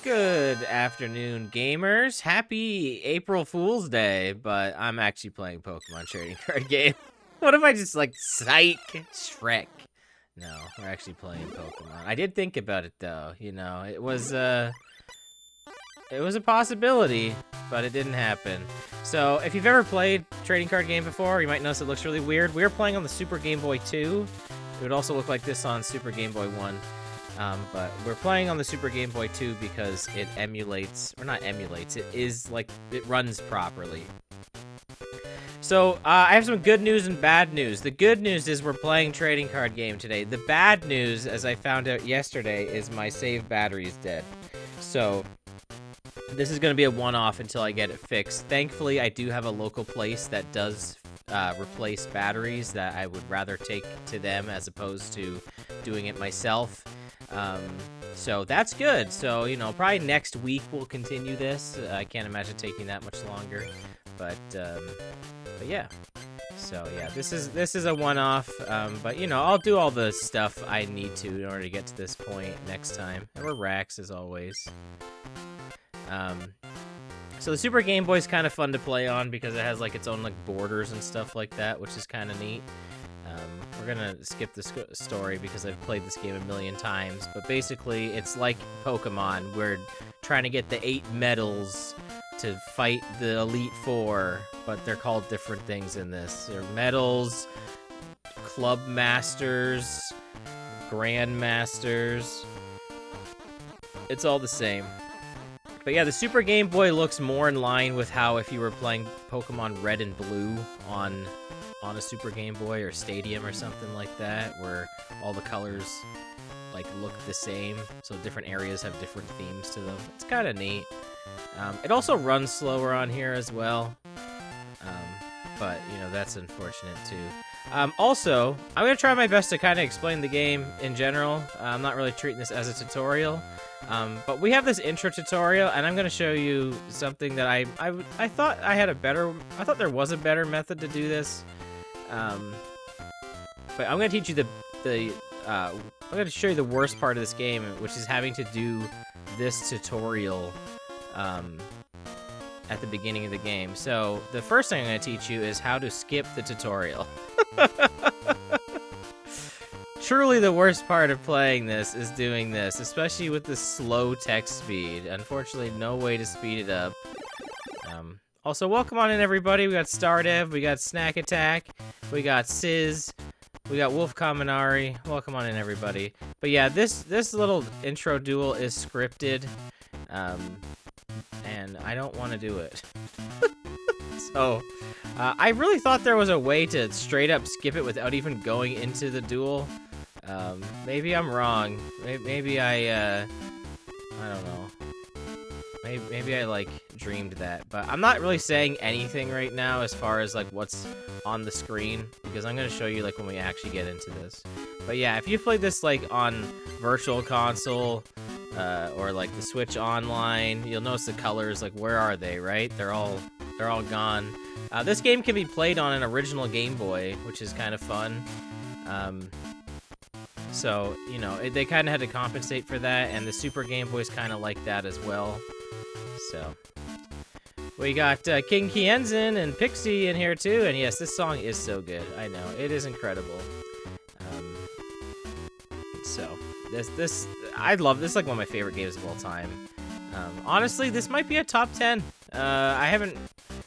Good afternoon, gamers. Happy April Fool's Day, but I'm actually playing Pokemon trading card game. What if I just, like, psych Shrek? No, we're actually playing Pokemon. I did think about it, though, you know. It was a possibility, but it didn't happen. So, if you've ever played trading card game before, you might notice it looks really weird. We were playing on the Super Game Boy 2. It would also look like this on Super Game Boy 1. But we're playing on the Super Game Boy 2 because it emulates, or not emulates, it is like, it runs properly. So, I have some good news and bad news. The good news is we're playing trading card game today. The bad news, as I found out yesterday, is my save battery is dead. So, this is going to be a one-off until I get it fixed. Thankfully, I do have a local place that does replace batteries that I would rather take to them as opposed to doing it myself. So that's good. So, you know, probably next week we'll continue this. I can't imagine taking that much longer, but yeah. So yeah, this is a one-off, but you know, I'll do all the stuff I need to in order to get to this point next time. And we're Rax as always. So the Super Game Boy is kind of fun to play on because it has like its own like borders and stuff like that, which is kind of neat. We're gonna skip the story because I've played this game a million times, but basically it's like Pokemon. We're trying to get the 8 medals to fight the Elite Four, but they're called different things in this. They're medals, Club Masters, Grand Masters. It's all the same. But yeah, the Super Game Boy looks more in line with how if you were playing Pokemon Red and Blue on a Super Game Boy or Stadium or something like that, where all the colors like look the same, so different areas have different themes to them. It's kind of neat. It also runs slower on here as well, but you know, that's unfortunate too. Also, I'm gonna try my best to kind of explain the game in general. I'm not really treating this as a tutorial, but we have this intro tutorial, and I'm gonna show you something that I thought I thought there was a better method to do this. But I'm gonna teach you I'm gonna show you the worst part of this game, which is having to do this tutorial at the beginning of the game. So the first thing I'm gonna teach you is how to skip the tutorial. Truly the worst part of playing this is doing this, especially with the slow text speed. Unfortunately, no way to speed it up. Also, welcome on in, everybody. We got Stardev, we got Snack Attack, we got Sizz, we got Wolf Kaminari. Welcome on in, everybody. But yeah, this little intro duel is scripted, and I don't want to do it. So, I really thought there was a way to straight up skip it without even going into the duel. Maybe I'm wrong. Maybe I don't know. Maybe I, like, dreamed that. But I'm not really saying anything right now as far as, like, what's on the screen, because I'm going to show you, like, when we actually get into this. But yeah, if you played this, like, on Virtual Console, or, like, the Switch Online, you'll notice the colors, like, where are they, right? They're all gone. This game can be played on an original Game Boy, which is kind of fun. So, you know, they kind of had to compensate for that, and the Super Game Boy's kind of like that as well. So, we got King Kienzin and Pixie in here too, and yes, this song is so good. I know, it is incredible. So, I love this. Is like one of my favorite games of all time. Honestly, this might be a top 10. I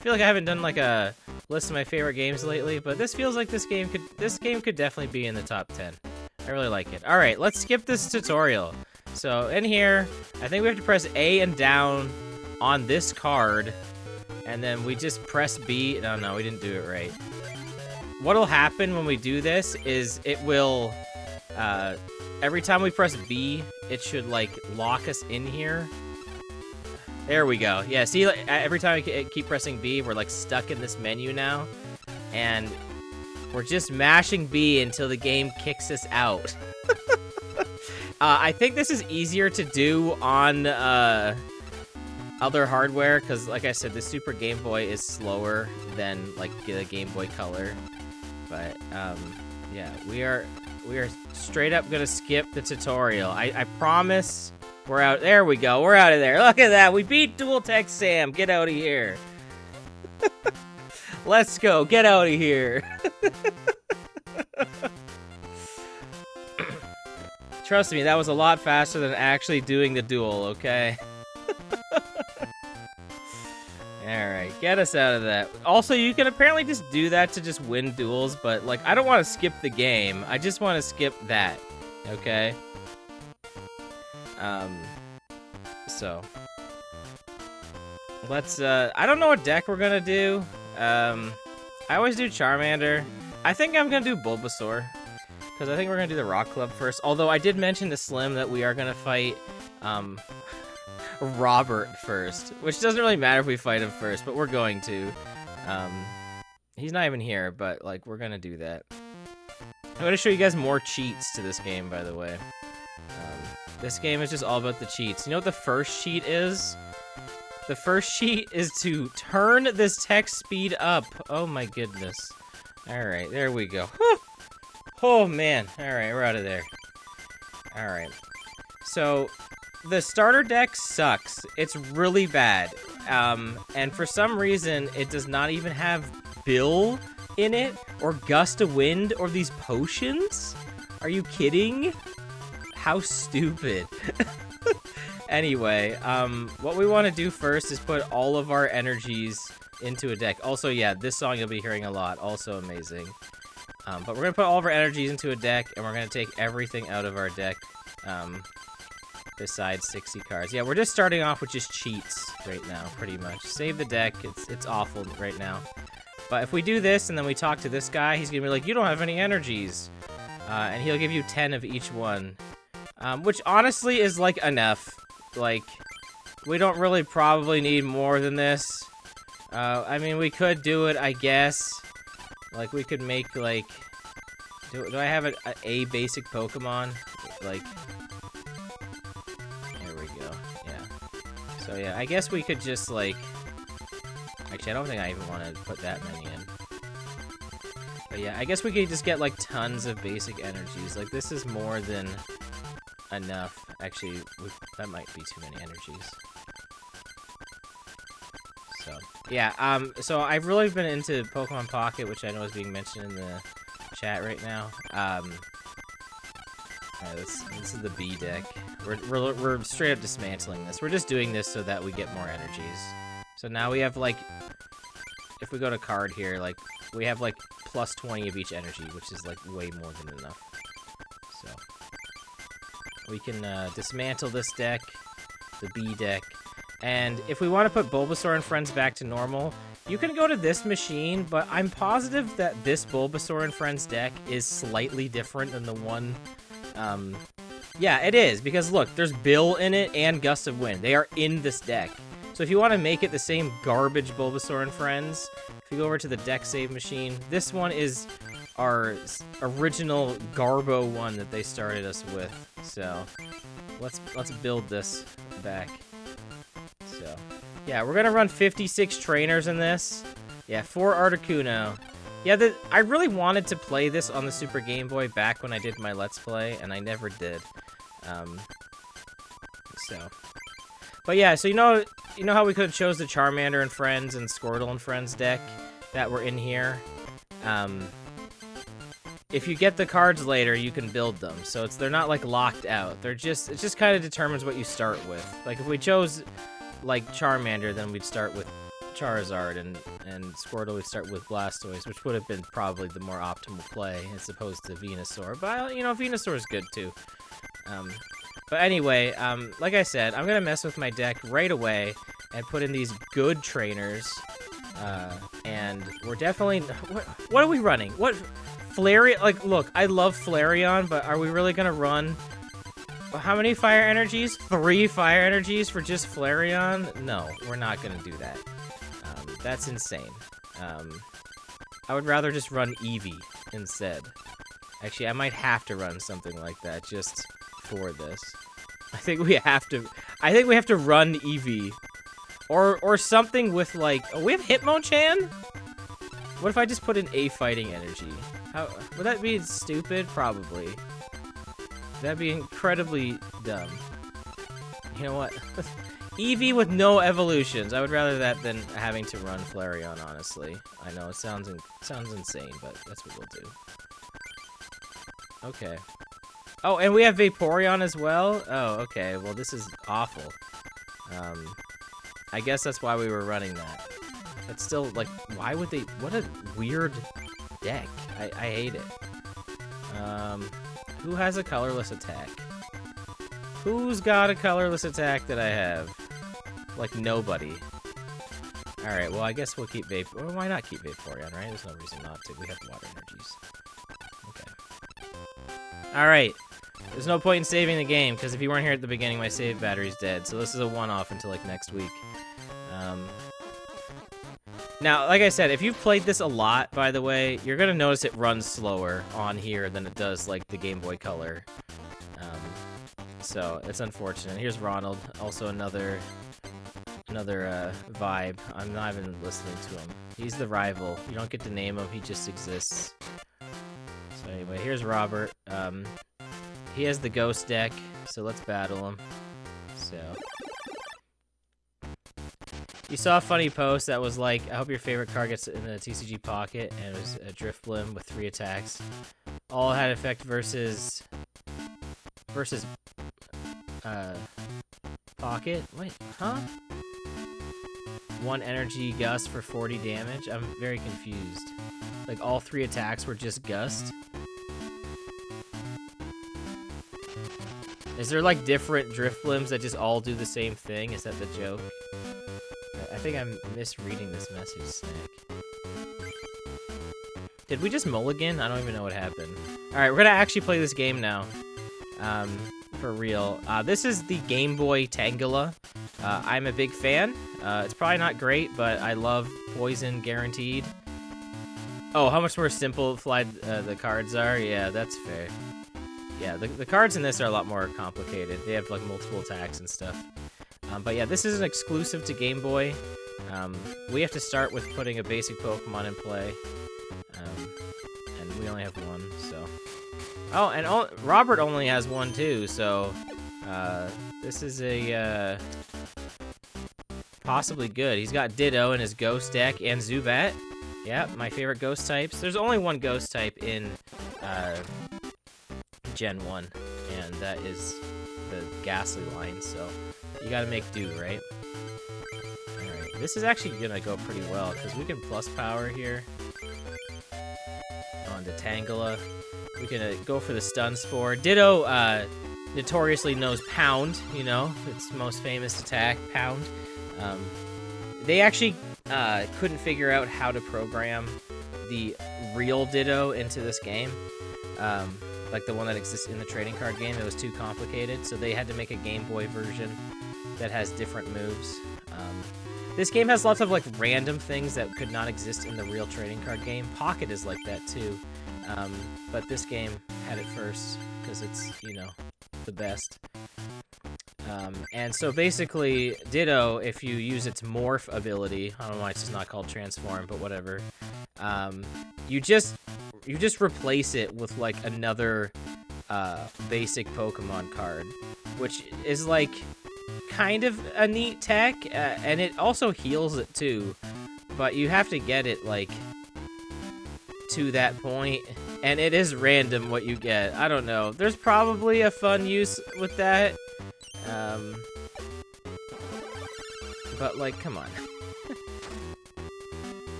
feel like I haven't done like a list of my favorite games lately, but this feels like this game could definitely be in the top 10. I really like it. All right, let's skip this tutorial. So in here, I think we have to press A and down on this card, and then we just press B. No, we didn't do it right. What'll happen when we do this is it will, every time we press B, it should like lock us in here. There we go. Yeah, see, like, every time I keep pressing B, we're, like, stuck in this menu now. And we're just mashing B until the game kicks us out. I think this is easier to do on other hardware, because, like I said, the Super Game Boy is slower than, like, the Game Boy Color. But, yeah, we are straight up gonna skip the tutorial. I promise we're out. There we go. We're out of there. Look at that. We beat Dual Tech Sam. Get out of here. Let's go. Get out of here. Trust me, that was a lot faster than actually doing the duel, okay? Alright, get us out of that. Also, you can apparently just do that to just win duels, but, like, I don't want to skip the game. I just want to skip that, okay? So. Let's, I don't know what deck we're gonna do. I always do Charmander. I think I'm gonna do Bulbasaur, because I think we're gonna do the Rock Club first. Although I did mention to Slim that we are gonna fight, Robert first, which doesn't really matter if we fight him first, but we're going to. He's not even here, but, like, we're gonna do that. I'm gonna show you guys more cheats to this game, by the way. This game is just all about the cheats. You know what the first cheat is? The first cheat is to turn this text speed up. Oh my goodness. Alright, there we go. Whew. Oh man. Alright, we're out of there. Alright. So, the starter deck sucks. It's really bad. And for some reason, it does not even have Bill in it, or Gust of Wind, or these potions? Are you kidding? How stupid. Anyway, what we want to do first is put all of our energies into a deck. Also, yeah, this song you'll be hearing a lot. Also amazing. But we're going to put all of our energies into a deck, and we're going to take everything out of our deck, besides 60 cards. Yeah, we're just starting off with just cheats right now, pretty much. Save the deck. It's awful right now. But if we do this, and then we talk to this guy, he's going to be like, you don't have any energies. And he'll give you 10 of each one. Which honestly is, like, enough. Like, we don't really probably need more than this. I mean, we could do it, I guess. Like, we could make, like... Do I have a basic Pokemon? Like... There we go. Yeah. So, yeah, I guess we could just, like... Actually, I don't think I even want to put that many in. But, yeah, I guess we could just get, like, tons of basic energies. Like, this is more than... enough. Actually, that might be too many energies. So, yeah, so I've really been into Pokemon Pocket, which I know is being mentioned in the chat right now. This is the B deck. We're straight up dismantling this. We're just doing this so that we get more energies. So now we have, like, if we go to card here, like, we have, like, plus 20 of each energy, which is, like, way more than enough. So... we can dismantle this deck, the B deck, and if we want to put Bulbasaur and Friends back to normal, you can go to this machine, but I'm positive that this Bulbasaur and Friends deck is slightly different than the one, yeah, it is, because look, there's Bill in it and Gust of Wind. They are in this deck. So if you want to make it the same garbage Bulbasaur and Friends, if you go over to the deck save machine, this one is our original Garbo one that they started us with. So let's build this back. So yeah, we're gonna run 56 trainers in this. Yeah, 4 Articuno. Yeah, I really wanted to play this on the Super Game Boy back when I did my Let's Play, and I never did. But yeah, so you know how we could have chose the Charmander and Friends and Squirtle and Friends deck that were in here? If you get the cards later, you can build them. So they're not, like, locked out. It just kind of determines what you start with. Like, if we chose, like, Charmander, then we'd start with Charizard, and Squirtle would start with Blastoise, which would have been probably the more optimal play as opposed to Venusaur. But, you know, Venusaur is good, too. But anyway, like I said, I'm going to mess with my deck right away and put in these good trainers. And we're definitely... What are we running? What... Flareon, like, look, I love Flareon, but are we really gonna run How many fire energies? 3 fire energies for just Flareon? No, we're not gonna do that. That's insane. I would rather just run Eevee instead. Actually, I might have to run something like that just for this. I think we have to run Eevee. Or something with like, oh, we have Hitmonchan? What if I just put in a fighting energy? How would that be stupid? Probably. That'd be incredibly dumb. You know what? Eevee with no evolutions. I would rather that than having to run Flareon, honestly. I know it sounds insane, but that's what we'll do. Okay. Oh, and we have Vaporeon as well? Oh, okay. Well, this is awful. I guess that's why we were running that. It's still, like, why would they... What a weird deck. I hate it. Who has a colorless attack? Who's got a colorless attack that I have? Like, nobody. Alright, well, I guess we'll keep Or why not keep Vaporeon, right? There's no reason not to. We have water energies. Okay. Alright. There's no point in saving the game, because if you weren't here at the beginning, my save battery's dead. So this is a one-off until, like, next week. Now, like I said, if you've played this a lot, by the way, you're going to notice it runs slower on here than it does, like, the Game Boy Color. So, it's unfortunate. Here's Ronald, also another vibe. I'm not even listening to him. He's the rival. You don't get to name him, he just exists. So anyway, here's Robert. He has the Ghost deck, so let's battle him. So... You saw a funny post that was like, I hope your favorite card gets in the TCG pocket, and it was a Drifblim with 3 attacks. All had effect versus pocket? Wait, huh? 1 energy gust for 40 damage? I'm very confused. Like, all 3 attacks were just gust? Is there, like, different Drifblims that just all do the same thing? Is that the joke? I think I'm misreading this message, Snack. Did we just mulligan? I don't even know what happened. Alright, we're gonna actually play this game now. For real. This is the Game Boy Tangela. I'm a big fan. It's probably not great, but I love Poison Guaranteed. Oh, how much more simplified the cards are? Yeah, that's fair. Yeah, the cards in this are a lot more complicated. They have, like, multiple attacks and stuff. But yeah, this is an exclusive to Game Boy. We have to start with putting a basic Pokemon in play. And we only have 1, so... Oh, and Robert only has 1 too, so... this is a, possibly good. He's got Ditto in his Ghost deck and Zubat. Yeah, my favorite Ghost types. There's only 1 Ghost type in, Gen 1, and that is the Ghastly line, so... You gotta make do, right? Alright, this is actually gonna go pretty well, because we can plus power here. On to Tangela. We can go for the Stun Spore. Ditto, notoriously knows Pound, you know? Its most famous attack, Pound. They actually couldn't figure out how to program the real Ditto into this game. Like the one that exists in the trading card game. It was too complicated, so they had to make a Game Boy version that has different moves. This game has lots of, like, random things that could not exist in the real trading card game. Pocket is like that, too. But this game had it first, because it's, you know, the best. And so basically, Ditto, if you use its Morph ability, I don't know why it's just not called Transform, but whatever, you just replace it with, like, another basic Pokemon card, which is, like, kind of a neat tech, and it also heals it too, but you have to get it, like, to that point, and it is random what you get. I don't know. There's probably a fun use with that, but, like, come on.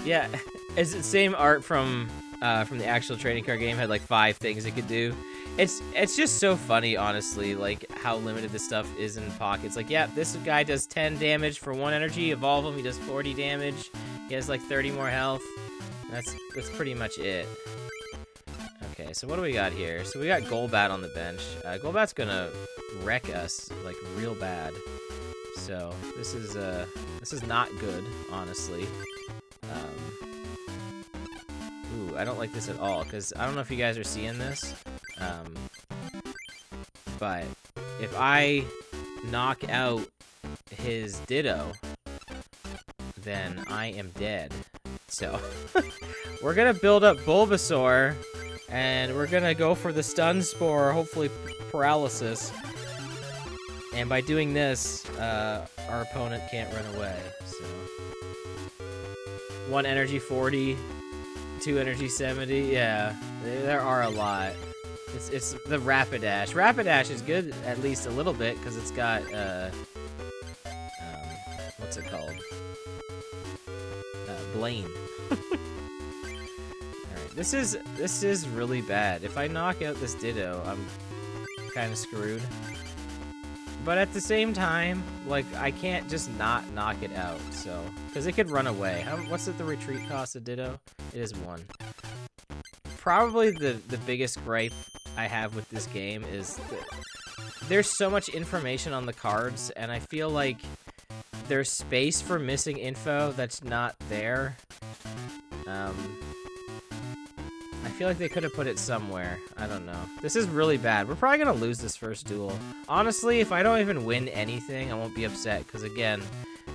Yeah, it's the same art from the actual trading card game, had, like, 5 things it could do. It's just so funny, honestly, like, how limited this stuff is in Pockets. Like, yeah, this guy does 10 damage for 1 energy. Evolve him, he does 40 damage. He has, like, 30 more health. That's pretty much it. Okay, Okay, so what do we got here? So we got Golbat on the bench. Golbat's gonna wreck us like real bad. So this is not good, honestly. Ooh, I don't like this at all, because I don't know if you guys are seeing this, but if I knock out his Ditto, then I am dead. So we're gonna build up Bulbasaur, and we're gonna go for the Stun Spore, hopefully paralysis. And by doing this, our opponent can't run away. So 1 energy 40, 2 energy 70. Yeah, there are a lot. It's the Rapidash. Rapidash is good at least a little bit because it's got what's it called? Blaine. Alright, this is really bad. If I knock out this Ditto, I'm kind of screwed. But at the same time, like, I can't just not knock it out, so... Because it could run away. What's the retreat cost of Ditto? It is 1. Probably the biggest gripe I have with this game is that there's so much information on the cards, and I feel like there's space for missing info that's not there. I feel like they could have put it somewhere. I don't know. This is really bad. We're probably gonna lose this first duel. Honestly, if I don't even win anything, I won't be upset, because again,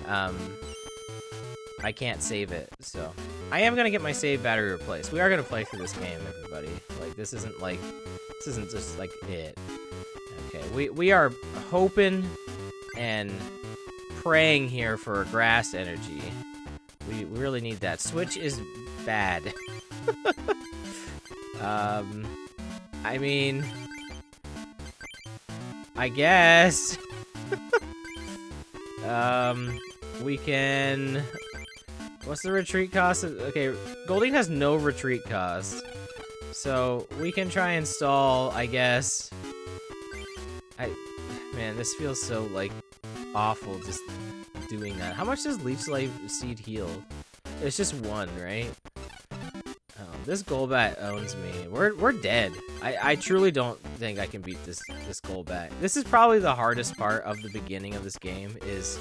I can't save it, so. I am gonna get my save battery replaced. We are gonna play through this game, everybody. Like, this isn't just like it. Okay, we are hoping and praying here for grass energy. We really need that. Switch is bad. I mean, I guess. We can... What's the retreat cost? Okay, Goldeen has no retreat cost. So, we can try and stall, I guess. Man, this feels so, like, awful just doing that. How much does Leech Life Seed heal? It's just 1, right? This Golbat owns me. We're dead. I truly don't think I can beat this Golbat. This is probably the hardest part of the beginning of this game, is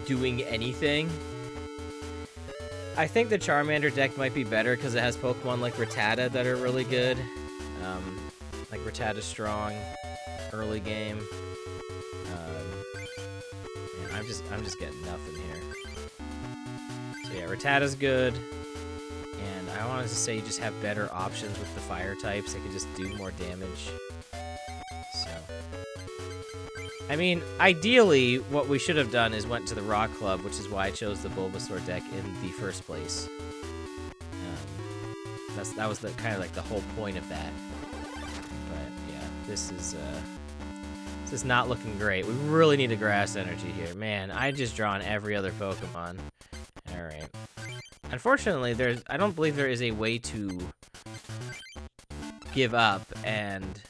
doing anything. I think the Charmander deck might be better because it has Pokemon like Rattata that are really good. Like Rattata Strong, early game. Yeah, I'm just getting nothing here. So yeah, Rattata's good. And I wanted to say you just have better options with the fire types. They can just do more damage. So, I mean, ideally, what we should have done is went to the Rock Club, which is why I chose the Bulbasaur deck in the first place. That was the kind of like the whole point of that. But yeah, this is not looking great. We really need a grass energy here, man. I just drawn every other Pokemon. All right. Unfortunately, I don't believe there is a way to give up, and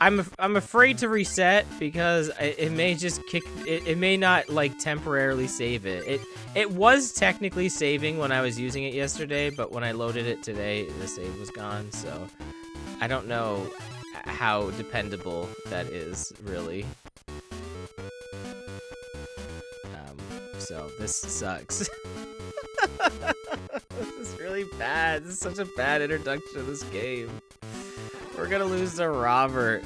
I'm afraid to reset because it may just kick. It may not like temporarily save it. It was technically saving when I was using it yesterday, but when I loaded it today, the save was gone. So I don't know how dependable that is really. So this sucks. This is really bad. This is such a bad introduction to this game. We're gonna lose to Robert.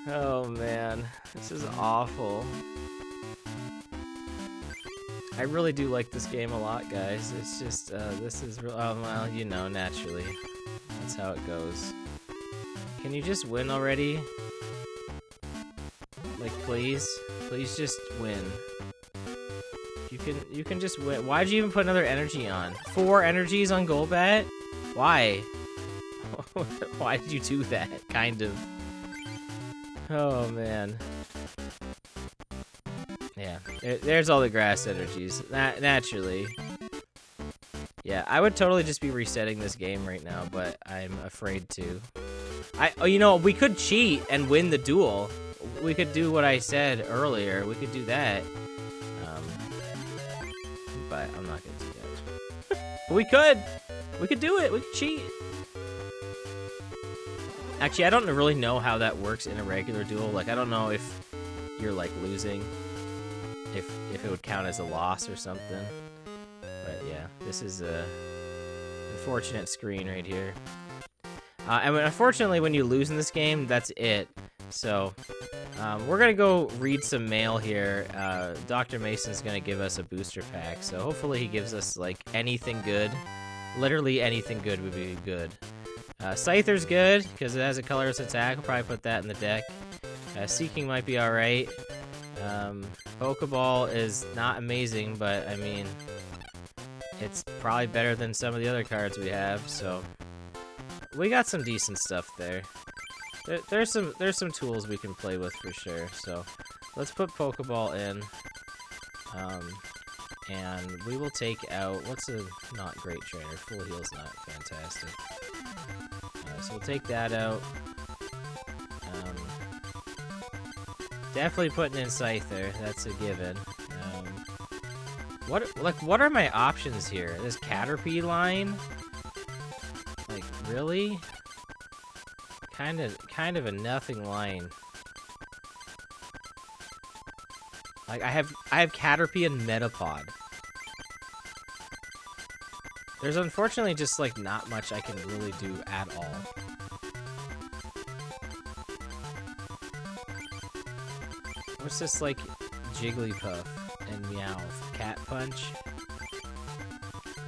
Oh man, this is awful. I really do like this game a lot, guys. It's just, this is real. Oh, well, you know, naturally. That's how it goes. Can you just win already? Like, please? Please just win. You can just win. Why'd you even put another energy on? 4 energies on Golbat? Why? Why did you do that? Kind of. Oh, man. Yeah, there's all the grass energies. Naturally. Yeah, I would totally just be resetting this game right now, but I'm afraid to. Oh, you know, we could cheat and win the duel. We could do what I said earlier. We could do that. But I'm not gonna do that. But we could do it. We could cheat. Actually, I don't really know how that works in a regular duel. Like, I don't know if you're, like, losing, if it would count as a loss or something. But, yeah, this is a unfortunate screen right here. And unfortunately, when you lose in this game, that's it. So, we're going to go read some mail here. Dr. Mason's going to give us a booster pack. So, hopefully he gives us, like, anything good. Literally anything good would be good. Scyther's good, because it has a colorless attack. I'll probably put that in the deck. Seeking might be alright. Pokeball is not amazing, but, I mean, it's probably better than some of the other cards we have, so... We got some decent stuff there. There's some tools we can play with for sure, so... Let's put Pokeball in. And we will take out... What's a not great trainer? Full heal's not fantastic. So we'll take that out. Definitely putting in Scyther. That's a given. What are my options here? This Caterpie line? Like, really? Kind of a nothing line. Like, I have Caterpie and Metapod. There's unfortunately just, like, not much I can really do at all. What's this, like, Jigglypuff and Meowth? Cat Punch?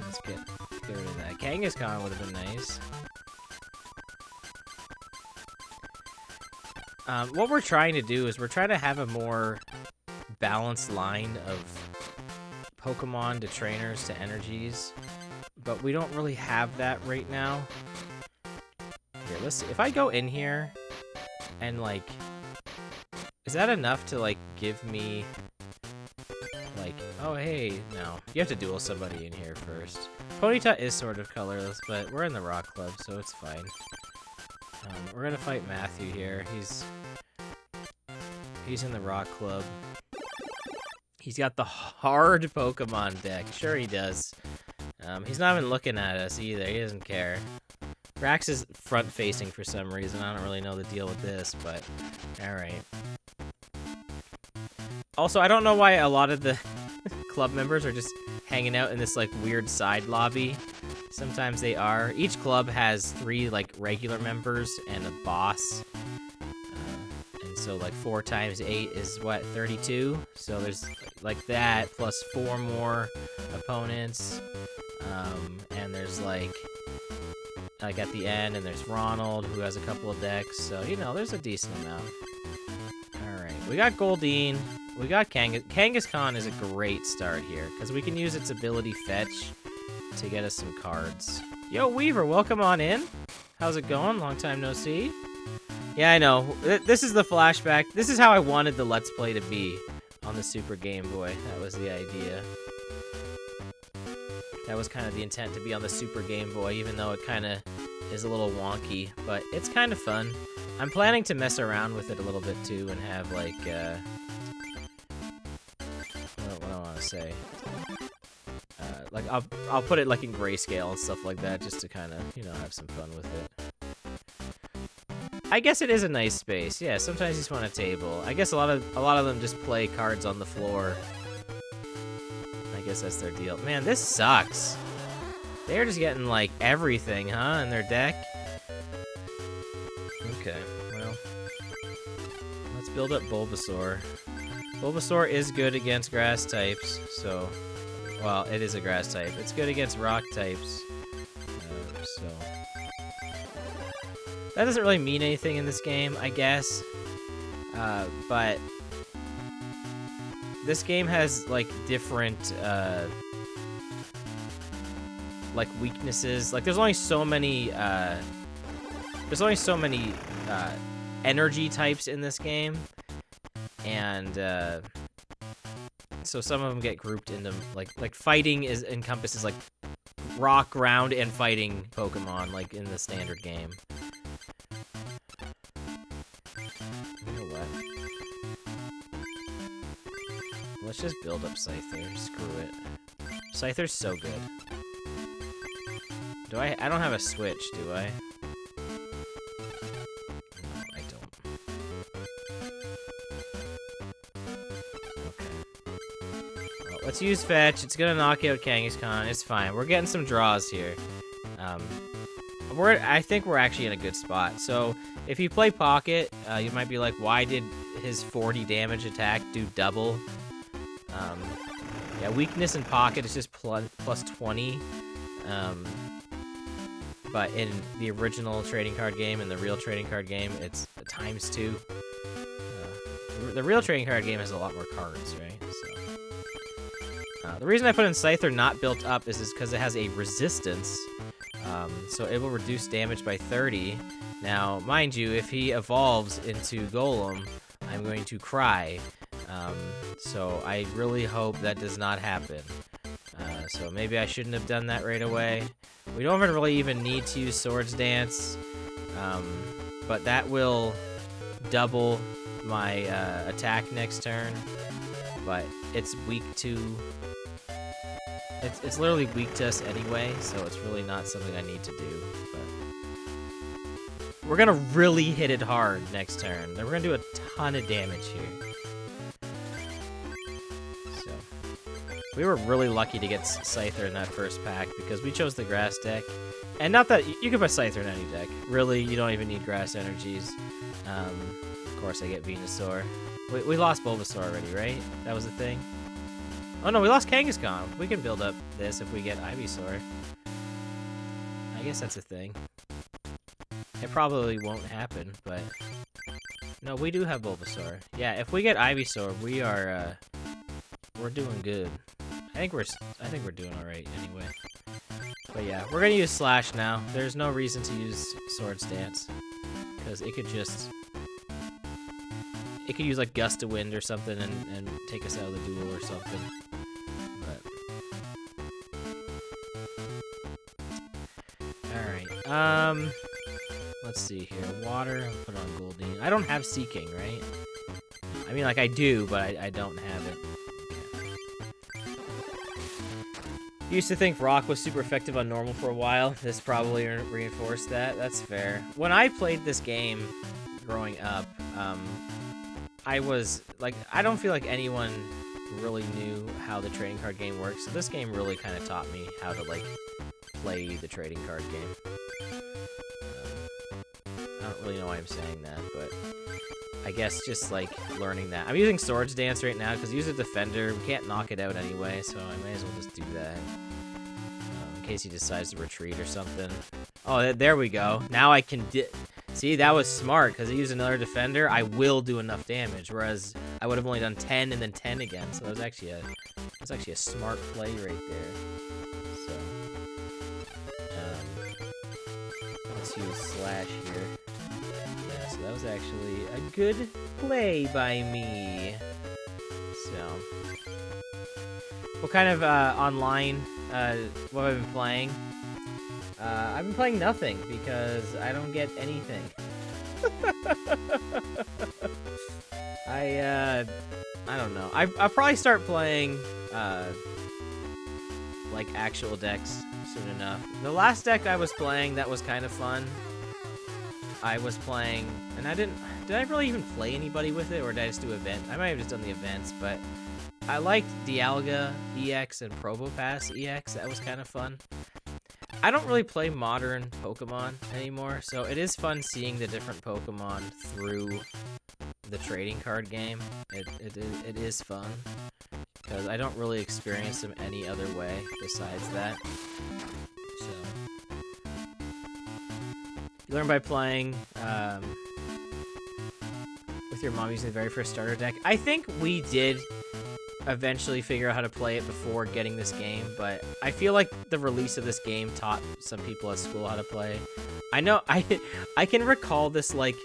Let's get rid of that. Kangaskhan would have been nice. What we're trying to do is we're trying to have a more balanced line of Pokemon to trainers to energies, but we don't really have that right now. Here, let's see. If I go in here and, like, is that enough to, like, give me, like, oh, hey, no. You have to duel somebody in here first. Ponyta is sort of colorless, but we're in the Rock Club, so it's fine. We're gonna fight Matthew here. He's in the Rock Club. He's got the hard Pokemon deck. Sure he does. He's not even looking at us either. He doesn't care. Rax is front-facing for some reason. I don't really know the deal with this, but alright. Also, I don't know why a lot of the club members are just hanging out in this, like, weird side lobby. Sometimes they are. Each club has 3, like, regular members and a boss. And so, like, 4 times 8 is, what, 32? So there's, like, that, plus 4 more opponents. And there's, like, at the end, and there's Ronald, who has a couple of decks. So, you know, there's a decent amount. Alright, we got Goldeen. We got Kangaskhan is a great start here, because we can use its ability Fetch to get us some cards. Yo, Weaver, welcome on in. How's it going? Long time no see. Yeah, I know. This is the flashback. This is how I wanted the Let's Play to be on the Super Game Boy. That was the idea. That was kind of the intent, to be on the Super Game Boy, even though it kind of is a little wonky, but it's kind of fun. I'm planning to mess around with it a little bit, too, and have, like, what do I want to say? Like, I'll put it, like, in grayscale and stuff like that, just to kind of, you know, have some fun with it. I guess it is a nice space. Yeah, sometimes you just want a table. I guess a lot of them just play cards on the floor. I guess that's their deal. Man, this sucks. They're just getting, like, everything, huh, in their deck? Okay, well, let's build up Bulbasaur. Bulbasaur is good against grass types, so... Well, it is a grass type. It's good against rock types, so... That doesn't really mean anything in this game, I guess. But... This game has, like, different, like, weaknesses. Like, there's only so many, energy types in this game. And, so some of them get grouped into, like fighting encompasses, like, rock, ground, and fighting Pokemon, like, in the standard game. You know what? Let's just build up Scyther. Screw it. Scyther's so good. I don't have a switch, do I? Let's use fetch. It's gonna knock out Kangaskhan. It's fine. We're getting some draws here. I think we're actually in a good spot. So if you play pocket, you might be like, why did his 40 damage attack do double? Yeah, weakness in pocket is just plus 20. But in the original trading card game and the real trading card game, it's ×2. The real trading card game has a lot more cards, right? So, the reason I put in Scyther not built up is because it has a resistance. So it will reduce damage by 30. Now, mind you, if he evolves into Golem, I'm going to cry. So I really hope that does not happen. So maybe I shouldn't have done that right away. We don't really even need to use Swords Dance, but that will double my attack next turn. But it's weak to... It's literally weak to us anyway, so it's really not something I need to do. But we're gonna really hit it hard next turn. Then we're gonna do a ton of damage here. So we were really lucky to get Scyther in that first pack because we chose the grass deck. And not that you can put Scyther in any deck. Really, you don't even need grass energies. Of course, I get Venusaur. We lost Bulbasaur already, right? That was the thing. Oh no, we lost Kangaskhan. We can build up this if we get Ivysaur. I guess that's a thing. It probably won't happen, but... No, we do have Bulbasaur. Yeah, if we get Ivysaur, we are, we're doing good. I think we're doing alright anyway. But yeah, we're gonna use Slash now. There's no reason to use Swords Dance. Because it could just... It could use like Gust of Wind or something and take us out of the duel or something. But... Alright, let's see here. Water, I'll put on Goldeen. I don't have Seeking, right? I mean, like, I do, but I don't have it. Used to think Rock was super effective on normal for a while. This probably reinforced that. That's fair. When I played this game growing up, I was, like, I don't feel like anyone really knew how the trading card game works. So this game really kind of taught me how to, like, play the trading card game. I don't really know why I'm saying that, but I guess just, like, learning that. I'm using Swords Dance right now because use a Defender. We can't knock it out anyway, so I may as well just do that. In case he decides to retreat or something. Oh, there we go. Now I can... See, that was smart, because I used another Defender, I will do enough damage, whereas I would have only done 10 and then 10 again, so that was actually a smart play right there. So, let's use Slash here. Yeah, so that was actually a good play by me. So, what kind of online, what have I been playing? I've been playing nothing because I don't get anything. I don't know. I'll probably start playing, like, actual decks soon enough. The last deck I was playing that was kind of fun, I was playing, and did I really even play anybody with it, or did I just do event? I might have just done the events, but I liked Dialga EX and Probopass EX. That was kind of fun. I don't really play modern Pokemon anymore, so it is fun seeing the different Pokemon through the trading card game. It is fun, because I don't really experience them any other way besides that. So, you learn by playing with your mom using the very first starter deck. I think we did eventually figure out how to play it before getting this game, but I feel like the release of this game taught some people at school how to play. I know I can recall this like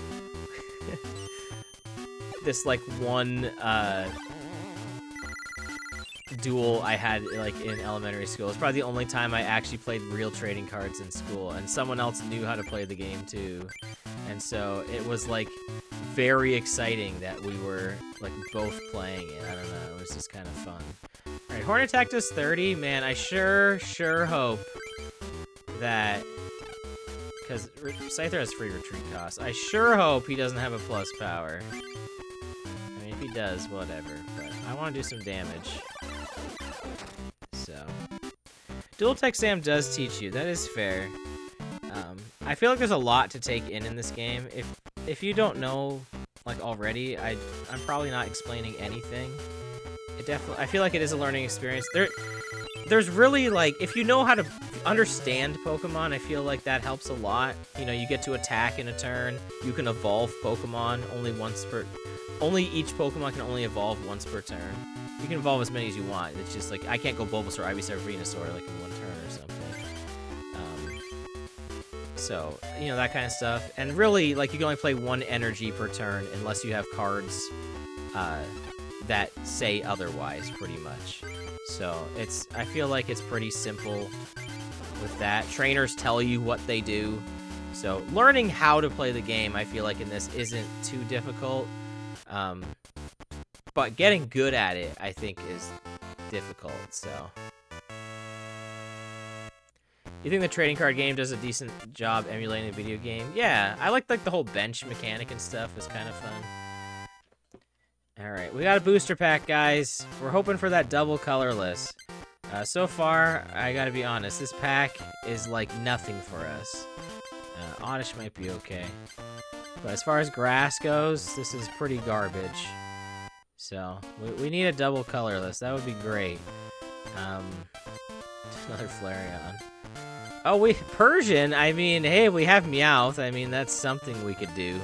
this like one duel I had like in elementary school. It's probably the only time I actually played real trading cards in school, and someone else knew how to play the game too. And so it was like very exciting that we were like both playing it. I don't know, it was just kind of fun. Alright, Horn Attack does 30. Man, I sure hope that, because Scyther has free retreat cost, I sure hope he doesn't have a plus power. I mean, if he does, whatever. But I want to do some damage. So, dual tech Sam does teach you. That is fair. I feel like there's a lot to take in this game. If you don't know, like, already, I'm probably not explaining anything. I feel like it is a learning experience. There's really, like, if you know how to understand Pokemon, I feel like that helps a lot. You know, you get to attack in a turn. You can evolve Pokemon only each Pokemon can only evolve once per turn. You can evolve as many as you want. It's just like, I can't go Bulbasaur, Ivysaur, Venusaur, like, in one turn or something. So, you know, that kind of stuff. And really, like, you can only play one energy per turn unless you have cards that say otherwise, pretty much. So, I feel like it's pretty simple with that. Trainers tell you what they do. So, learning how to play the game, I feel like in this isn't too difficult. But getting good at it, I think, is difficult, so. You think the trading card game does a decent job emulating a video game? Yeah, I like the whole bench mechanic and stuff. It's kind of fun. Alright, we got a booster pack, guys. We're hoping for that double colorless. So far, I gotta be honest, this pack is like nothing for us. Oddish might be okay. But as far as grass goes, this is pretty garbage. So, we need a double colorless. That would be great. Another Flareon. Oh, Persian? I mean, hey, we have Meowth. I mean, that's something we could do.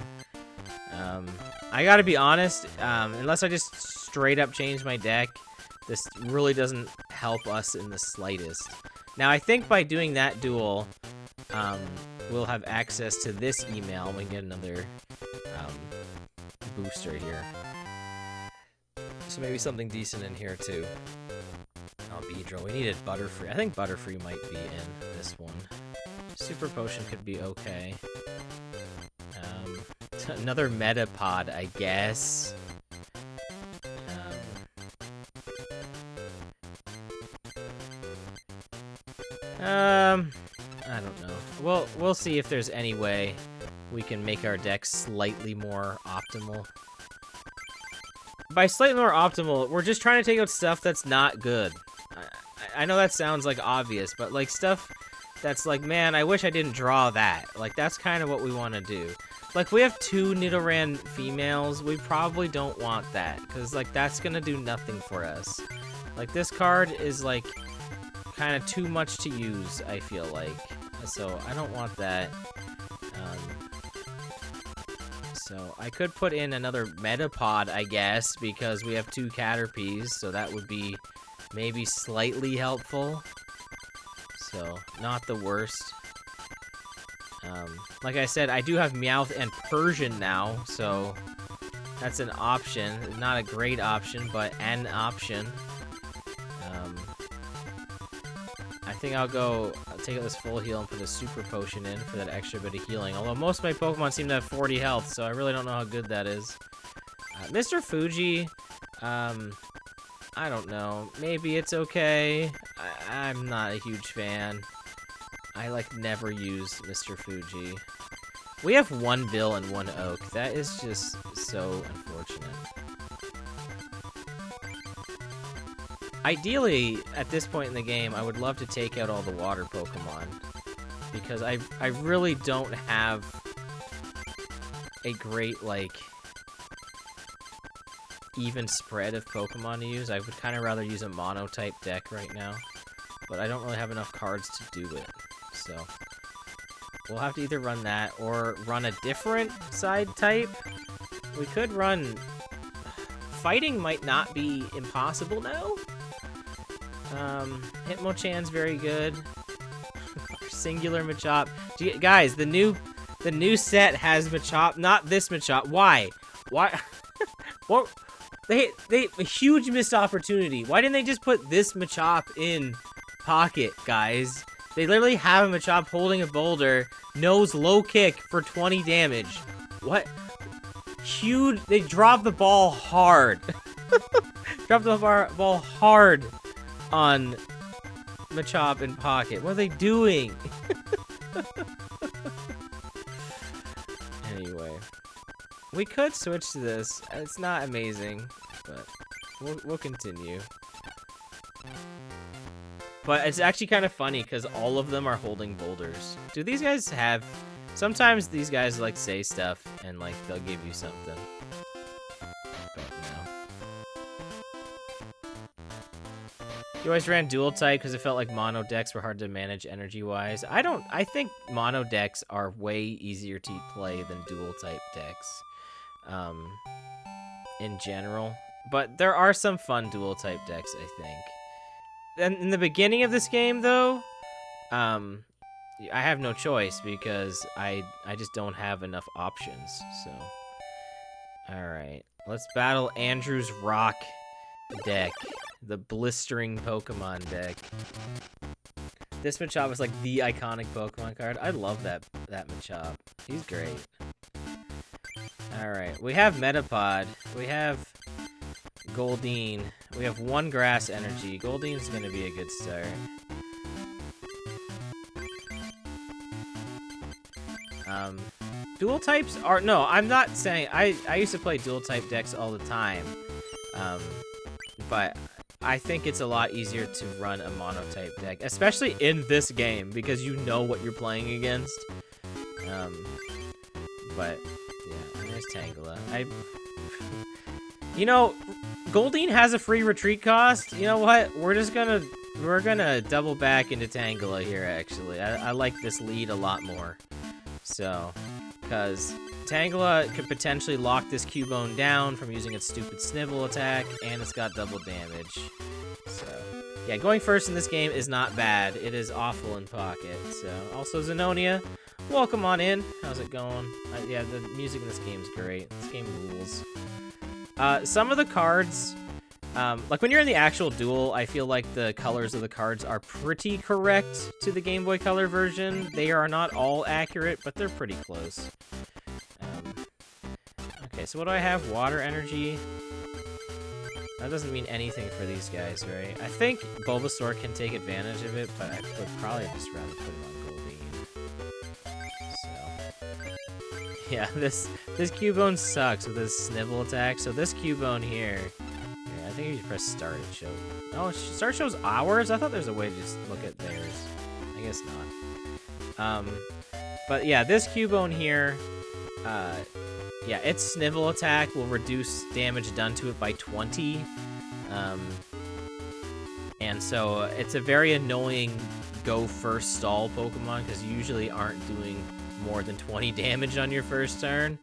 I gotta be honest, unless I just straight up change my deck, this really doesn't help us in the slightest. Now, I think by doing that duel, we'll have access to this email. We can get another booster here. So maybe something decent in here, too. Oh, Beedrill. We needed Butterfree. I think Butterfree might be in this one. Super Potion could be okay. Another Metapod, I guess. I don't know. We'll see if there's any way we can make our deck slightly more optimal. By slightly more optimal, we're just trying to take out stuff that's not good. I know that sounds like obvious, but like stuff that's like, man, I wish I didn't draw that. Like, that's kind of what we want to do. Like, we have 2 Nidoran females. We probably don't want that, because like that's gonna do nothing for us. Like, this card is like kind of too much to use, I feel like. So I don't want that. So I could put in another Metapod, I guess, because we have 2 Caterpies, so that would be maybe slightly helpful. So, not the worst. Like I said, I do have Meowth and Persian now, so that's an option. Not a great option, but an option. I think I'll take out this full heal and put a Super Potion in for that extra bit of healing. Although most of my Pokemon seem to have 40 health, so I really don't know how good that is. Mr. Fuji, I don't know. Maybe it's okay. I'm not a huge fan. I, like, never use Mr. Fuji. We have 1 Bill and 1 Oak. That is just so unfortunate. Ideally, at this point in the game, I would love to take out all the water Pokemon. Because I really don't have a great, like, even spread of Pokemon to use. I would kind of rather use a mono-type deck right now. But I don't really have enough cards to do it. So, we'll have to either run that or run a different side type. We could run... Fighting might not be impossible now. Hitmonchan's very good. Singular Machop. Guys, the new set has Machop, not this Machop. Why? What? They a huge missed opportunity. Why didn't they just put this Machop in pocket, guys? They literally have a Machop holding a boulder, knows low kick for 20 damage. What? Huge. They dropped the ball hard. Dropped the ball hard on Machop in pocket. What are they doing? Anyway. We could switch to this. It's not amazing. but we'll continue. But it's actually kind of funny because all of them are holding boulders. Do these guys have... Sometimes these guys, like, say stuff and, like, they'll give you something. But, no. You always ran dual type because it felt like mono decks were hard to manage energy-wise. I think mono decks are way easier to play than dual type decks. In general. But there are some fun dual type decks, I think. And in the beginning of this game, though, I have no choice because I just don't have enough options. So, all right, let's battle Andrew's Rock deck, the blistering Pokemon deck. This Machop is like the iconic Pokemon card. I love that Machop. He's great. All right, we have Metapod. We have Goldeen. We have one Grass Energy. Goldeen's gonna be a good start. Dual types are... No, I'm not saying... I used to play dual type decks all the time. But I think it's a lot easier to run a monotype deck, especially in this game, because you know what you're playing against. But, yeah, there's Tangela. You know, Goldeen has a free retreat cost. You know what? We're gonna double back into Tangela here, actually. I like this lead a lot more. So, because Tangela could potentially lock this Cubone down from using its stupid Snivel attack, and it's got double damage. So, yeah, going first in this game is not bad. It is awful in pocket. So, also Zenonia, welcome on in. How's it going? Yeah, the music in this game is great. This game rules. Some of the cards, like when you're in the actual duel, I feel like the colors of the cards are pretty correct to the Game Boy Color version. They are not all accurate, but they're pretty close. Okay, so what do I have? Water Energy. That doesn't mean anything for these guys, right? I think Bulbasaur can take advantage of it, but I would probably just rather put him on Goldeen. So, yeah, this Cubone sucks with his Snivel attack. So this Cubone here, I think you press start and show. Oh, start shows ours? I thought there's a way to just look at theirs. I guess not. But yeah, this Cubone here, yeah, its Snivel attack will reduce damage done to it by 20. And so it's a very annoying go first stall Pokemon because you usually aren't doing more than 20 damage on your first turn.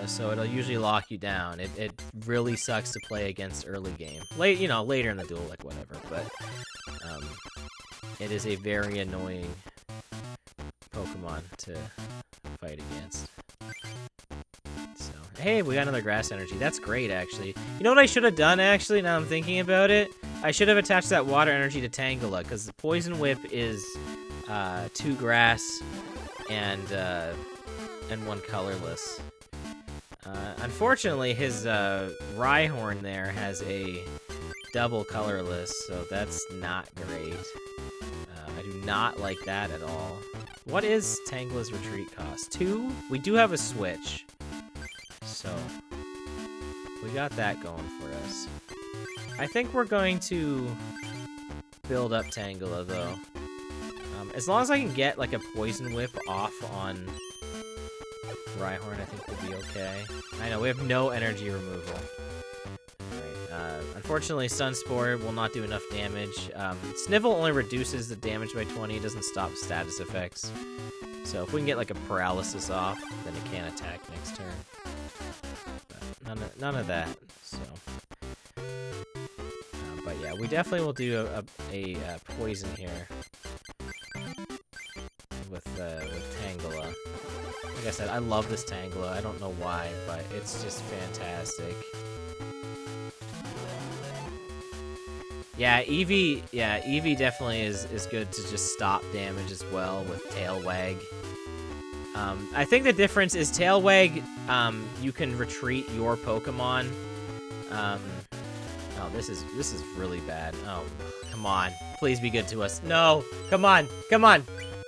So it'll usually lock you down. It really sucks to play against early game. Later in the duel, like whatever. But it is a very annoying Pokemon to fight against. So, hey, we got another Grass Energy. That's great, actually. You know what I should have done, actually, now I'm thinking about it? I should have attached that Water Energy to Tangela, because the Poison Whip is 2 Grass and 1 Colorless. Unfortunately, his Rhyhorn there has a double Colorless, so that's not great. I do not like that at all. What is Tangela's retreat cost? 2? We do have a switch. So, we got that going for us. I think we're going to build up Tangela, though. As long as I can get, like, a Poison Whip off on Rhyhorn, I think we'll be okay. I know, we have no energy removal. Alright, unfortunately, Sunspore will not do enough damage. Snivel only reduces the damage by 20, it doesn't stop status effects. So if we can get, like, a Paralysis off, then it can attack next turn. But none of that, so... but yeah, we definitely will do a Poison here. With Tangela. Like I said, I love this Tangela. I don't know why, but it's just fantastic. Yeah, Eevee definitely is good to just stop damage as well with Tail Wag. I think the difference is Tail Wag, you can retreat your Pokemon. Oh, this is really bad. Oh, come on. Please be good to us. No, come on.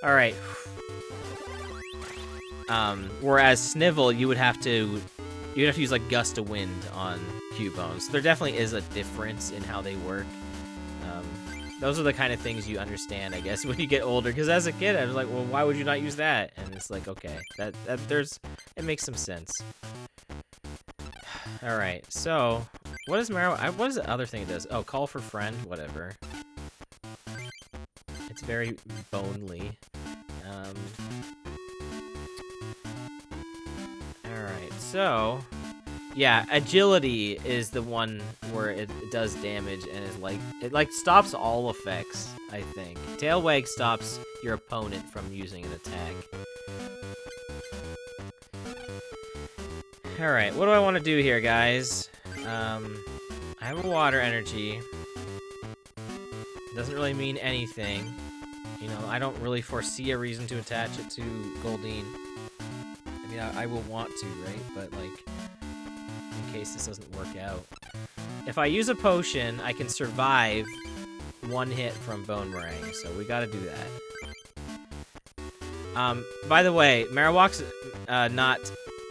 All right. Whereas Snivel, you'd have to use like Gust of Wind on Cubone. There definitely is a difference in how they work. Those are the kind of things you understand, I guess, when you get older. Because as a kid, I was like, well, why would you not use that? And it's like, okay, it makes some sense. All right, so what is what is the other thing it does? Oh, call for friend, whatever. It's very bonely. All right, so yeah, agility is the one where it does damage and is it stops all effects, I think. Tail wag stops your opponent from using an attack. All right, what do I want to do here, guys? I have a water energy. Doesn't really mean anything. You know, I don't really foresee a reason to attach it to Goldeen. I mean, I will want to, right? But, like, in case this doesn't work out. If I use a potion, I can survive one hit from Bone Meringue, so we gotta do that. By the way, Marowak's not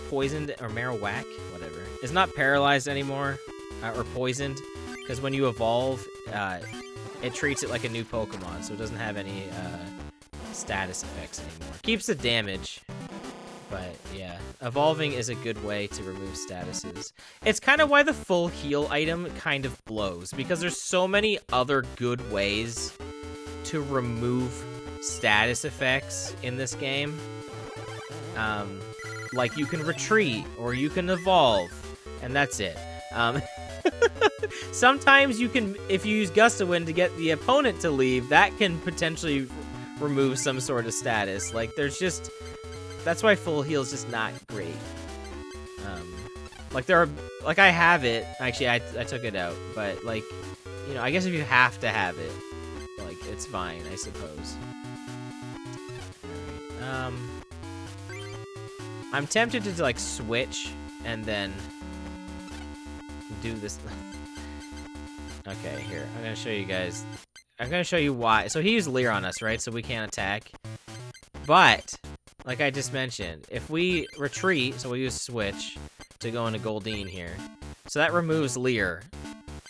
poisoned, or Marowak, whatever, is not paralyzed anymore, or poisoned, because when you evolve, it treats it like a new Pokemon, so it doesn't have any status effects anymore. Keeps the damage, but yeah, evolving is a good way to remove statuses. It's kind of why the full heal item kind of blows, because there's so many other good ways to remove status effects in this game. Like you can retreat, or you can evolve, and that's it. Sometimes you can, if you use Gust of Wind to get the opponent to leave, that can potentially remove some sort of status. Like, there's just... That's why full heal is just not great. Like, there are... Like, I have it. Actually, I took it out. But, like, you know, I guess if you have to have it, like, it's fine, I suppose. Alright, I'm tempted to, like, switch and then do this. Okay, here. I'm gonna show you guys. I'm gonna show you why. So he used Leer on us, right? So we can't attack. But, like I just mentioned, if we retreat, so we use Switch to go into Goldeen here. So that removes Leer.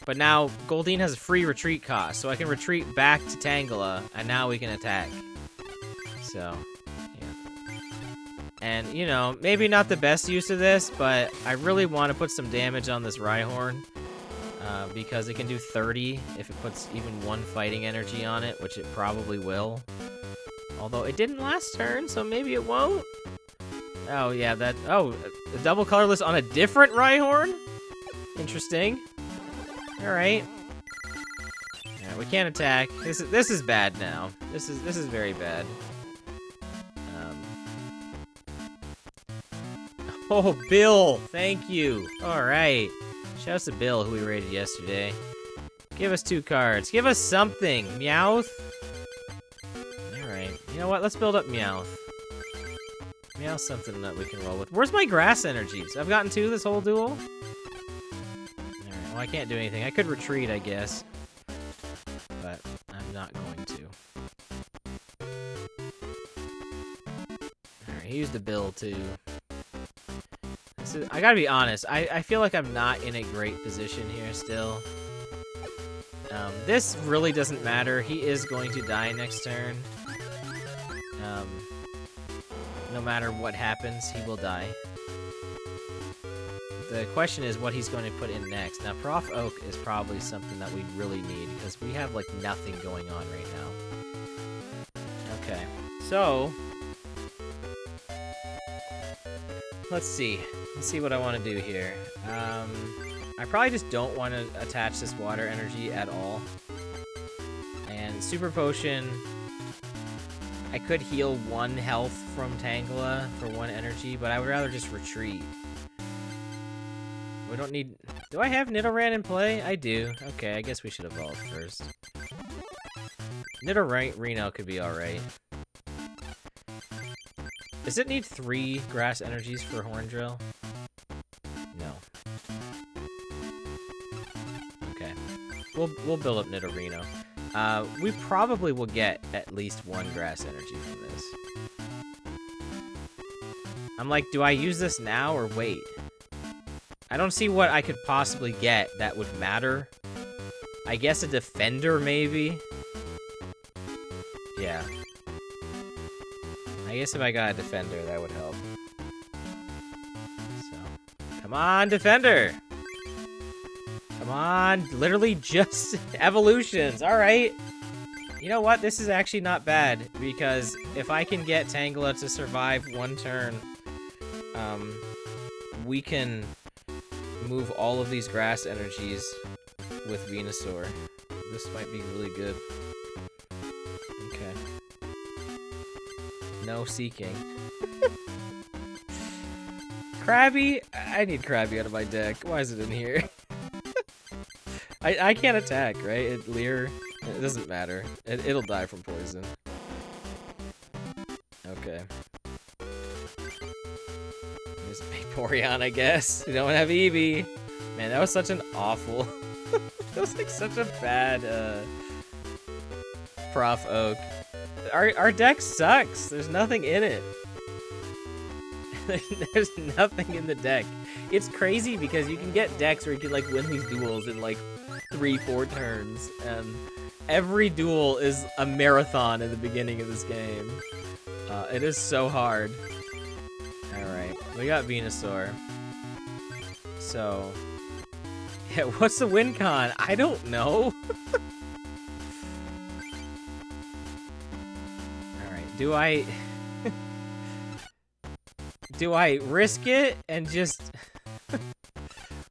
But now Goldeen has a free retreat cost, so I can retreat back to Tangela, and now we can attack. So, yeah. And, you know, maybe not the best use of this, but I really want to put some damage on this Rhyhorn. Because it can do 30 if it puts even one fighting energy on it, which it probably will. Although it didn't last turn, so maybe it won't. Oh, yeah, that... Oh, the double colorless on a different Rhyhorn? Interesting. Alright. Yeah, we can't attack. This is bad now. This is very bad. Oh, Bill! Thank you! Alright. Shouts to Bill, who we rated yesterday. Give us 2 cards. Give us something! Meowth? Alright. You know what? Let's build up Meowth. Meowth's something that we can roll with. Where's my grass energies? I've gotten 2 this whole duel? Alright, well, I can't do anything. I could retreat, I guess. But I'm not going to. Alright, he used a Bill, too. I gotta be honest, I feel like I'm not in a great position here still. This really doesn't matter. He is going to die next turn. No matter what happens, he will die. The question is what he's going to put in next. Now, Prof Oak is probably something that we really need, because we have, like, nothing going on right now. Okay, so... Let's see. Let's see what I want to do here. I probably just don't want to attach this water energy at all. And Super Potion... I could heal 1 health from Tangela for 1 energy, but I would rather just retreat. We don't need... Do I have Nidoran in play? I do. Okay, I guess we should evolve first. Nidorino could be alright. Does it need 3 grass energies for Horn Drill? No. Okay. We'll build up Nidorino. We probably will get at least 1 grass energy from this. I'm like, do I use this now or wait? I don't see what I could possibly get that would matter. I guess a defender, maybe? Yeah. I guess if I got a defender, that would help. So, come on, defender! Come on, literally just evolutions, alright. You know what, this is actually not bad, because if I can get Tangela to survive one turn, we can move all of these grass energies with Venusaur. This might be really good. Okay. No seeking. Krabby? I need Krabby out of my deck. Why is it in here? I can't attack, right? Leer, it doesn't matter. It'll die from poison. Okay. There's Vaporeon, I guess. We don't have Eevee. Man, that was such an awful... that was like such a bad, Prof Oak. Our deck sucks. There's nothing in it. There's nothing in the deck. It's crazy because you can get decks where you can like win these duels in like 3-4 turns, and every duel is a marathon in the beginning of this game. It is so hard. Alright, we got Venusaur. So, yeah, what's the win con? I don't know. Alright, do I risk it and just...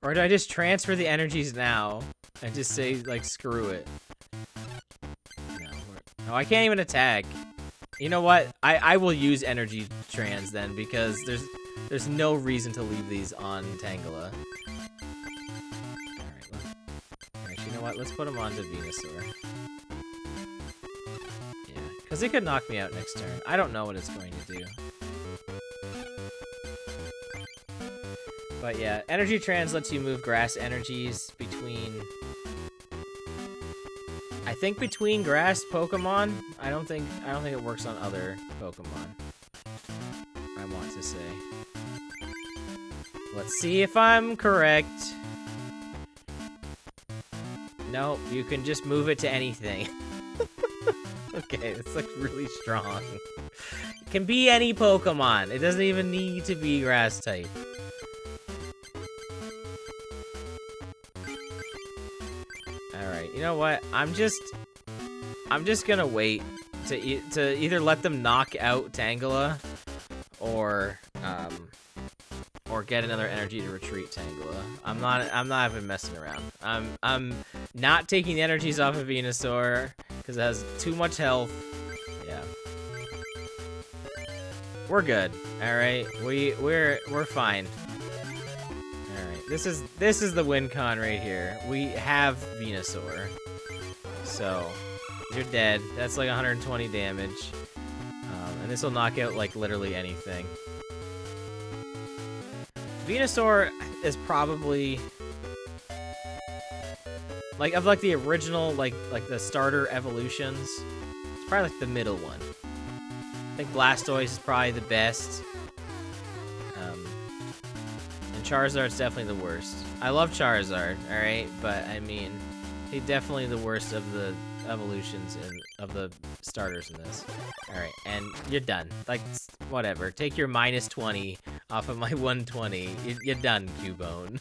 or do I just transfer the energies now and just say, like, screw it? No, I can't even attack. You know what? I will use energy trans then, because there's no reason to leave these on Tangela. Alright, you know what? Let's put them onto Venusaur. Yeah, because it could knock me out next turn. I don't know what it's going to do. But yeah, Energy Trans lets you move grass energies between... I think between grass Pokemon. I don't think it works on other Pokemon. I want to say. Let's see if I'm correct. No, you can just move it to anything. Okay, it's like really strong. It can be any Pokemon. It doesn't even need to be grass type. Alright, you know what? I'm just gonna wait to either let them knock out Tangela or get another energy to retreat Tangela. I'm not even messing around. I'm not taking the energies off of Venusaur because it has too much health. Yeah. We're good. Alright. We're fine. This is the win con right here. We have Venusaur. So, you're dead. That's like 120 damage. And this will knock out like literally anything. Venusaur is probably like of like the original like the starter evolutions. It's probably like the middle one. I think Blastoise is probably the best. Charizard's definitely the worst. I love Charizard, alright? But, I mean, he's definitely the worst of the evolutions of the starters in this. Alright, and you're done. Like, whatever. Take your minus 20 off of my 120. You're done, Cubone.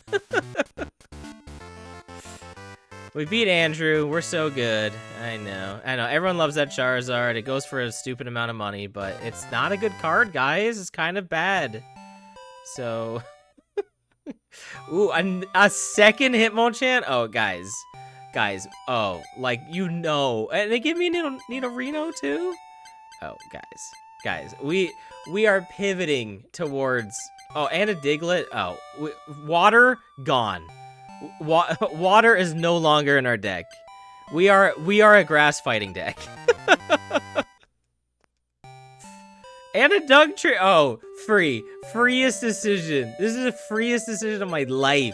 We beat Andrew. We're so good. I know. Everyone loves that Charizard. It goes for a stupid amount of money, but it's not a good card, guys. It's kind of bad. So... Ooh, a second Hitmonchan? Oh, guys, oh, like, you know, and they give me Nidorino too? Oh, guys, we are pivoting towards, oh, and a Diglett, oh, water, gone. Water is no longer in our deck. We are a grass fighting deck. And a Dugtrio. Oh, freest decision. This is the freest decision of my life.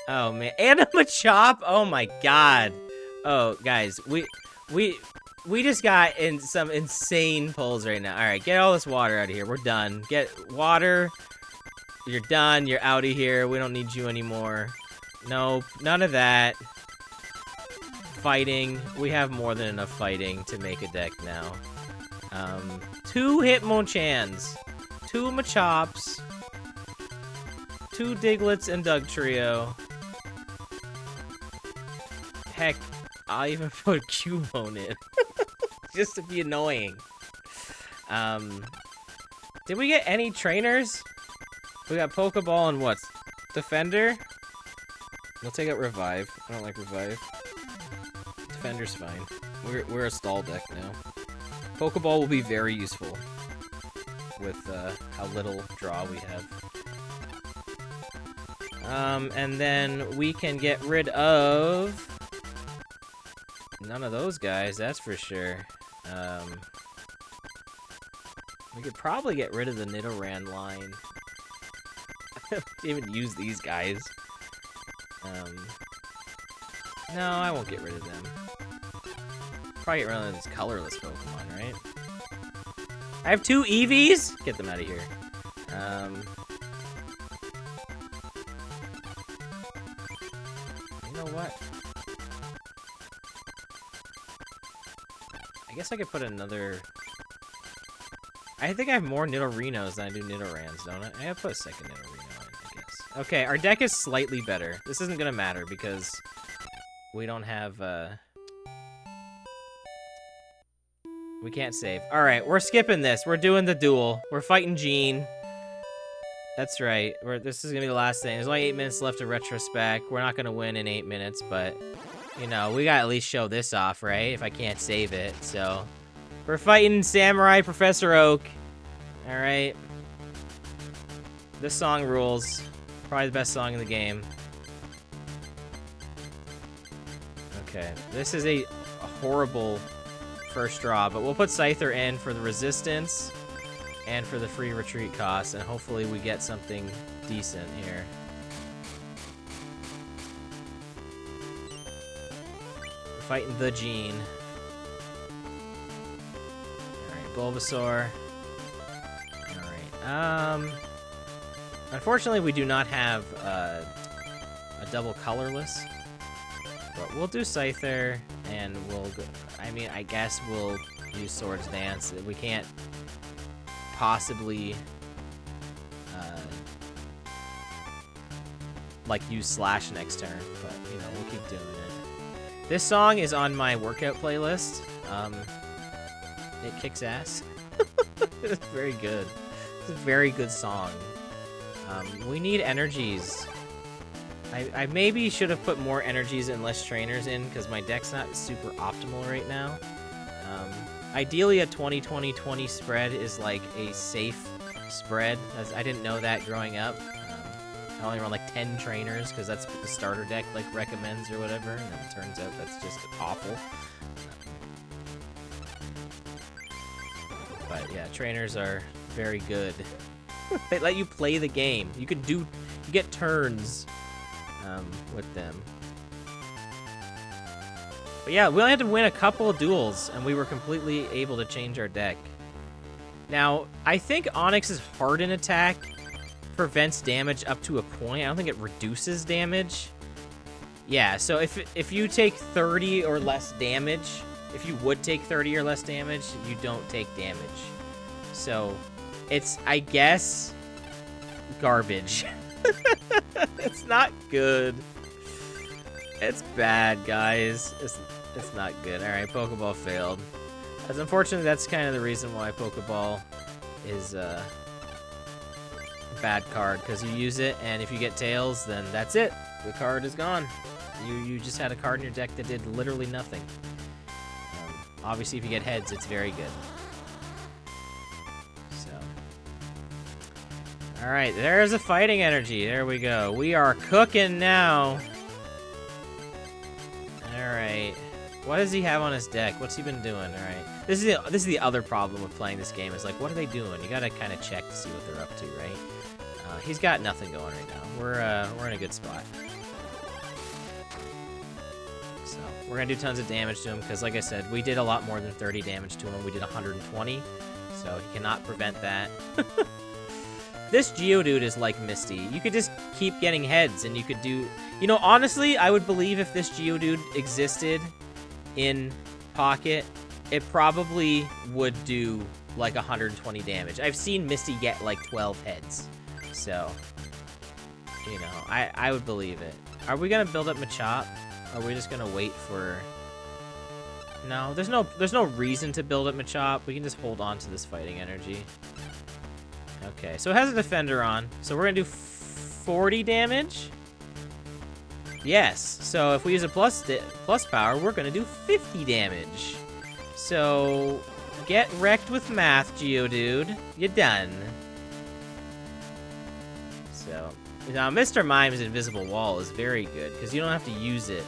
Oh man, and a Machop. Oh my god. Oh guys, we just got in some insane pulls right now. All right, get all this water out of here. We're done. Get water. You're done. You're out of here. We don't need you anymore. Nope. None of that. Fighting. We have more than enough fighting to make a deck now. 2 Hitmonchans. 2 Machops. 2 Diglets and Dugtrio. Heck, I'll even put Cubone in. Just to be annoying. Did we get any trainers? We got Pokeball and what? Defender? We'll take out Revive. I don't like Revive. Defender's fine. We're a stall deck now. Pokeball will be very useful with how little draw we have. And then we can get rid of none of those guys, that's for sure. We could probably get rid of the Nidoran line. I don't even use these guys. No, I won't get rid of them. Probably get rid of these colorless Pokemon, right? I have 2 Eevees? Get them out of here. You know what? I guess I could put another... I think I have more Nidorinos than I do Nidorans, don't I? I have to put a second Nidorino in, I guess. Okay, our deck is slightly better. This isn't gonna matter because we don't have, we can't save. Alright, we're skipping this. We're doing the duel. We're fighting Gene. That's right. This is gonna be the last thing. There's only 8 minutes left of Retrospec. We're not gonna win in 8 minutes, but, you know, we gotta at least show this off, right? If I can't save it, so... We're fighting Samurai Professor Oak. Alright. This song rules. Probably the best song in the game. Okay. This is a horrible first draw, but we'll put Scyther in for the resistance and for the free retreat cost, and hopefully we get something decent here. We're fighting the Gene. Bulbasaur. Alright, unfortunately we do not have a double colorless, but we'll do Scyther, and we'll go, I mean, I guess we'll use Swords Dance. We can't possibly like use Slash next turn, but you know, we'll keep doing it. This song is on my workout playlist. It kicks ass. It's very good. It's a very good song. We need energies. I maybe should have put more energies and less trainers in, because my deck's not super optimal right now. Ideally, a 20-20-20 spread is like a safe spread. I didn't know that growing up. I only run like 10 trainers, because that's what the starter deck like recommends or whatever, and then it turns out that's just awful. But yeah, trainers are very good. They let you play the game. You get turns with them. But yeah, we only had to win a couple of duels, and we were completely able to change our deck. Now, I think Onyx's Harden attack prevents damage up to a point. I don't think it reduces damage. Yeah, so if you take 30 or less damage, if you would take 30 or less damage, you don't take damage. So, it's, I guess, garbage. It's not good. It's bad, guys. It's not good. Alright, Pokeball failed. As unfortunately, that's kind of the reason why Pokeball is a bad card, because you use it, and if you get Tails, then that's it. The card is gone. You just had a card in your deck that did literally nothing. Obviously, if you get Heads, it's very good. So. Alright, there's a fighting energy. There we go. We are cooking now. Alright. What does he have on his deck? What's he been doing? Alright. This is the other problem with playing this game, is like, what are they doing? You gotta kind of check to see what they're up to, right? He's got nothing going right now. We're in a good spot. So, we're gonna do tons of damage to him, because like I said, we did a lot more than 30 damage to him. We did 120, so he cannot prevent that. This Geodude is like Misty. You could just keep getting heads, and you could do... You know, honestly, I would believe if this Geodude existed in Pocket, it probably would do like 120 damage. I've seen Misty get like 12 heads. So, you know, I would believe it. Are we gonna build up Machop? Or are we just gonna wait for... No, there's no reason to build up Machop. We can just hold on to this fighting energy. Okay, so it has a defender on. So we're gonna do 40 damage? Yes, so if we use a plus power, we're gonna do 50 damage. So, get wrecked with math, Geodude. You're done. So, now Mr. Mime's Invisible Wall is very good, because you don't have to use it.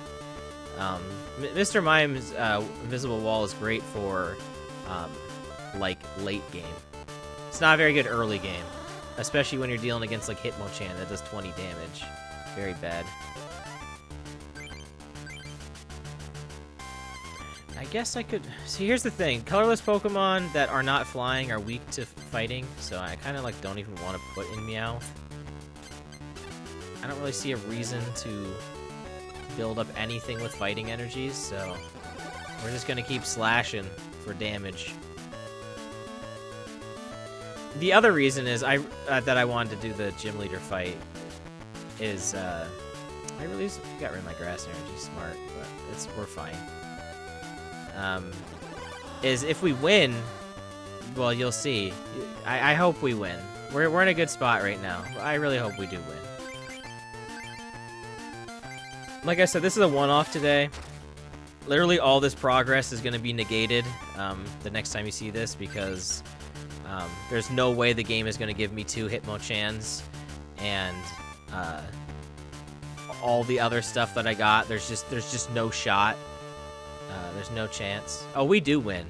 Mr. Mime's Invisible Wall is great for, like, late game. It's not a very good early game, especially when you're dealing against, like, Hitmonchan that does 20 damage. Very bad. I guess I could... See, here's the thing. Colorless Pokemon that are not flying are weak to fighting, so I kind of, like, don't even want to put in Meowth. I don't really see a reason to build up anything with fighting energies, so we're just gonna keep slashing for damage. The other reason is that I wanted to do the gym leader fight is I really got rid of my grass energy, smart, but we're fine. Is if we win, well, you'll see. I hope we win. We're in a good spot right now. I really hope we do win. Like I said, this is a one-off today. Literally all this progress is going to be negated the next time you see this, because there's no way the game is going to give me 2 Hitmonchans and all the other stuff that I got. There's just no shot. There's no chance. Oh, we do win.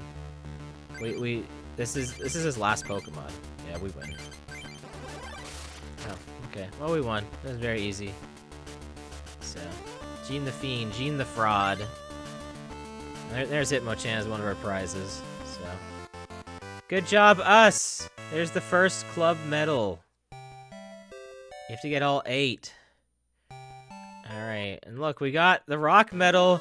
This is his last Pokemon. Yeah, we win. Oh, okay. Well, we won. That was very easy. So, Gene the Fiend, Gene the Fraud. There's Hitmonchan as one of our prizes. So, good job, us. There's the first club medal. You have to get all 8. All right, and look, we got the rock medal.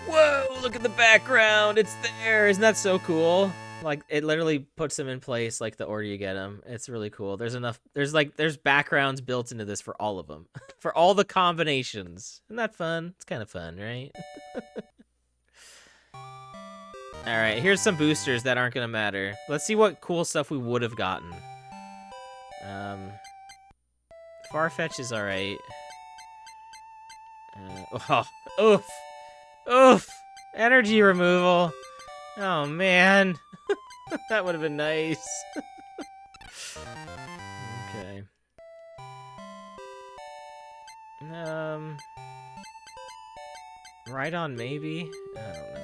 Whoa, look at the background. It's there. Isn't that so cool? Like, it literally puts them in place, like, the order you get them. It's really cool. There's backgrounds built into this for all of them. For all the combinations. Isn't that fun? It's kind of fun, right? Alright, here's some boosters that aren't gonna matter. Let's see what cool stuff we would have gotten. Farfetch is alright. Oof! Oof! Energy removal! Oh, man. That would have been nice. Okay. Rhydon maybe? I don't know.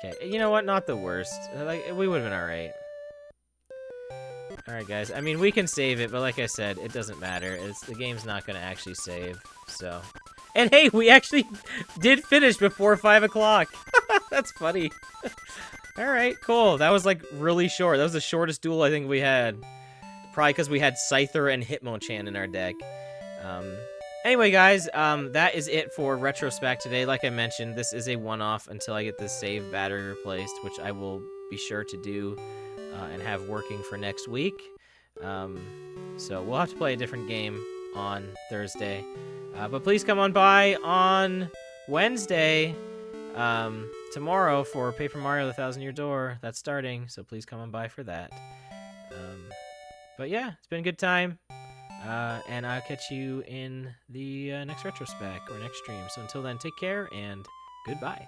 Okay, you know what? Not the worst. Like, we would have been alright. Alright, guys. I mean, we can save it, but like I said, it doesn't matter. The game's not gonna actually save, so... And hey, we actually did finish before 5 o'clock. That's funny. Alright, cool. That was, like, really short. That was the shortest duel I think we had. Probably because we had Scyther and Hitmonchan in our deck. Anyway, guys, that is it for Retro Spack today. Like I mentioned, this is a one-off until I get this save battery replaced, which I will be sure to do and have working for next week. So we'll have to play a different game on Thursday. But please come on by on Wednesday, tomorrow, for Paper Mario: The Thousand-Year Door. That's starting, so please come on by for that. But yeah, it's been a good time. And I'll catch you in the next Retro Spack or next stream. So until then, take care and goodbye.